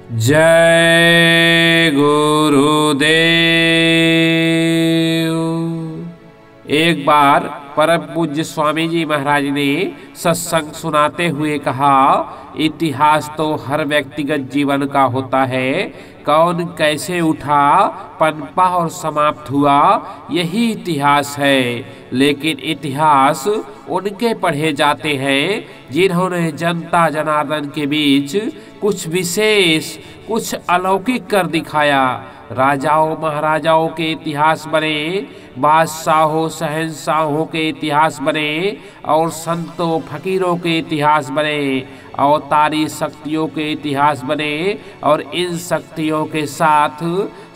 जय गुरुदेव। एक बार परम पूज्य स्वामी जी महाराज ने सत्संग सुनाते हुए कहा, इतिहास तो हर व्यक्तिगत जीवन का होता है। कौन कैसे उठा, पनपा और समाप्त हुआ, यही इतिहास है। लेकिन इतिहास उनके पढ़े जाते हैं जिन्होंने जनता जनार्दन के बीच कुछ विशेष, कुछ अलौकिक कर दिखाया। राजाओं महाराजाओं के इतिहास बने, बादशाहों शहंशाहों के इतिहास बने, और संतों फकीरों के इतिहास बने, अवतारी शक्तियों के इतिहास बने, और इन शक्तियों के साथ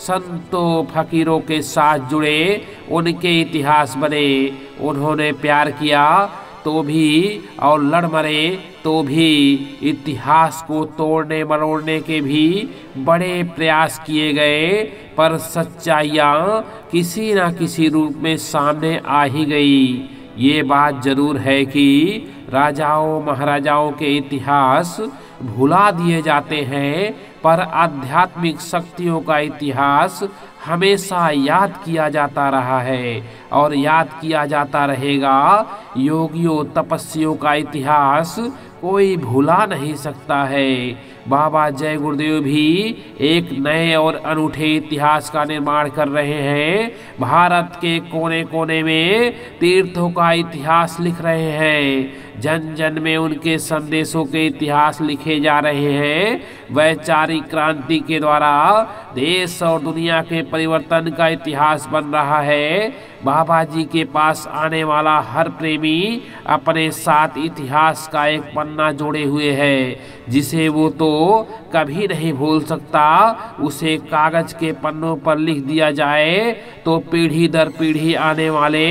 संतों फकीरों के साथ जुड़े उनके इतिहास बने। उन्होंने प्यार किया तो भी और लड़ मरे तो भी, इतिहास को तोड़ने मरोड़ने के भी बड़े प्रयास किए गए, पर सच्चाइयाँ किसी न किसी रूप में सामने आ ही गई। ये बात जरूर है कि राजाओं महाराजाओं के इतिहास भुला दिए जाते हैं, पर आध्यात्मिक शक्तियों का इतिहास हमेशा याद किया जाता रहा है और याद किया जाता रहेगा। योगियों तपस्वियों का इतिहास कोई भुला नहीं सकता है। बाबा जय गुरुदेव भी एक नए और अनूठे इतिहास का निर्माण कर रहे हैं। भारत के कोने कोने में तीर्थों का इतिहास लिख रहे हैं। जन जन में उनके संदेशों के इतिहास लिखे जा रहे हैं। वैचारिक क्रांति के द्वारा देश और दुनिया के परिवर्तन का इतिहास बन रहा है। बाबा जी के पास आने वाला हर प्रेमी अपने साथ इतिहास का एक पन्ना जोड़े हुए है, जिसे वो तो कभी नहीं भूल सकता। उसे कागज के पन्नों पर लिख दिया जाए तो पीढ़ी दर पीढ़ी आने वाले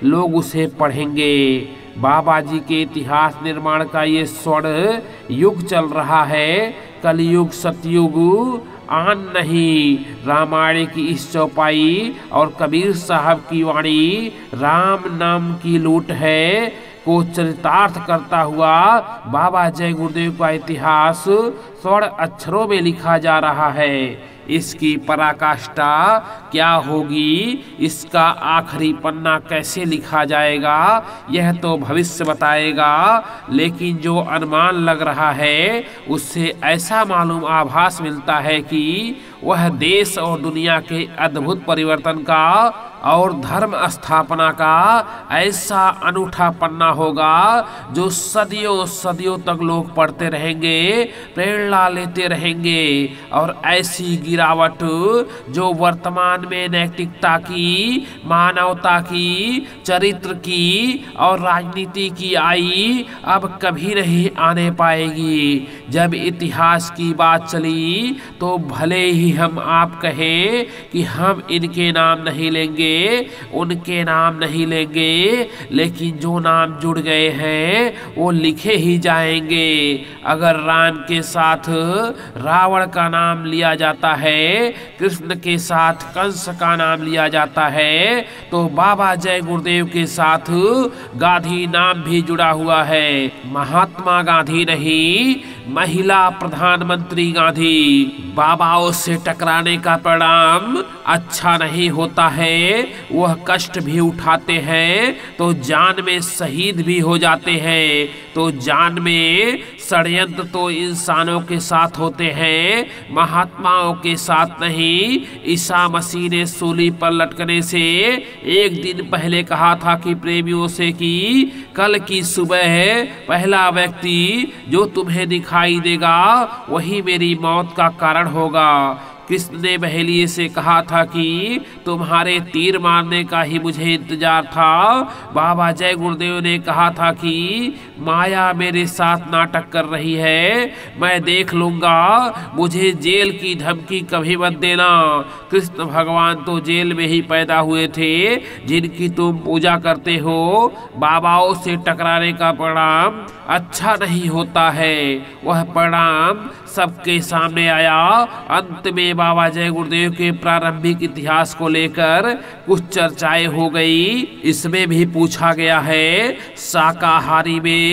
लोग उसे पढ़ेंगे। बाबा जी के इतिहास निर्माण का ये स्वर्ण युग चल रहा है। कलयुग सतयुग आन नहीं। रामायण की इस चौपाई और कबीर साहब की वाणी राम नाम की लूट है को चरितार्थ करता हुआ बाबा जय गुरुदेव का इतिहास स्वर्ण अक्षरों में लिखा जा रहा है। इसकी पराकाष्ठा क्या होगी, इसका आखिरी पन्ना कैसे लिखा जाएगा, यह तो भविष्य बताएगा। लेकिन जो अनुमान लग रहा है उससे ऐसा मालूम आभास मिलता है कि वह देश और दुनिया के अद्भुत परिवर्तन का और धर्म स्थापना का ऐसा अनूठा पन्ना होगा जो सदियों सदियों तक लोग पढ़ते रहेंगे, प्रेरणा लेते रहेंगे। और ऐसी गिरावट जो वर्तमान में नैतिकता की, मानवता की, चरित्र की और राजनीति की आई, अब कभी नहीं आने पाएगी। जब इतिहास की बात चली तो भले ही हम आप कहें कि हम इनके नाम नहीं लेंगे, उनके नाम नहीं लेंगे, लेकिन जो नाम जुड़ गए हैं वो लिखे ही जाएंगे। अगर राम के साथ रावण का नाम लिया जाता है, कृष्ण के साथ कंस का नाम लिया जाता है, तो बाबा जय गुरुदेव के साथ गांधी नाम भी जुड़ा हुआ है। महात्मा गांधी नहीं, महिला प्रधानमंत्री गांधी। बाबाओं से टकराने का परिणाम अच्छा नहीं होता है। वह कष्ट भी उठाते हैं तो जान में शहीद भी हो जाते हैं। तो जान में षड्यंत्र तो इंसानों के साथ होते हैं, महात्माओं के साथ नहीं। ईसा मसीह ने सूली पर लटकने से एक दिन पहले कहा था कि प्रेमियों से कि कल की सुबह पहला व्यक्ति जो तुम्हें दिखाई देगा वही मेरी मौत का कारण होगा। कृष्ण ने बहेलिए से कहा था कि तुम्हारे तीर मारने का ही मुझे इंतजार था। बाबा जय गुरुदेव ने कहा था कि माया मेरे साथ नाटक कर रही है, मैं देख लूंगा, मुझे जेल की धमकी कभी मत देना। कृष्ण भगवान तो जेल में ही पैदा हुए थे जिनकी तुम पूजा करते हो। बाबाओं से टकराने का परिणाम अच्छा नहीं होता है। वह परिणाम सबके सामने आया। अंत में बाबा जय गुरुदेव के प्रारंभिक इतिहास को लेकर कुछ चर्चाएं हो गई। इसमें भी पूछा गया है शाकाहारी में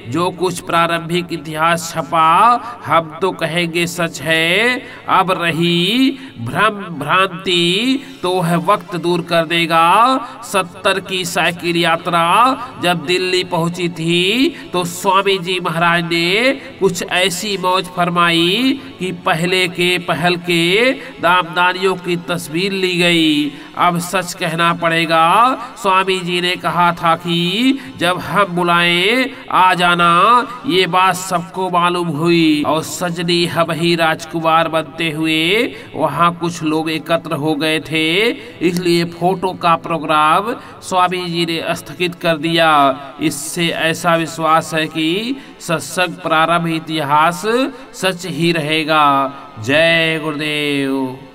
जो कुछ प्रारंभिक इतिहास छपा हम तो कहेंगे सच है। अब रही भ्रम भ्रांति तो है वक्त दूर कर देगा। 70 की साइकिल यात्रा जब दिल्ली पहुंची थी तो स्वामी जी महाराज ने कुछ ऐसी मौज फरमाई कि पहले के पहल के दामदानियों की तस्वीर ली गई। अब सच कहना पड़ेगा, स्वामी जी ने कहा था कि जब हम बुलाएं आ जाना। ये बात सबको मालूम हुई और सजनी हम ही राजकुमार बनते हुए वहां कुछ लोग एकत्र हो गए थे, इसलिए फोटो का प्रोग्राम स्वामी जी ने स्थगित कर दिया। इससे ऐसा विश्वास है कि सत्संग प्रारंभ इतिहास सच ही रहेगा। जय गुरुदेव।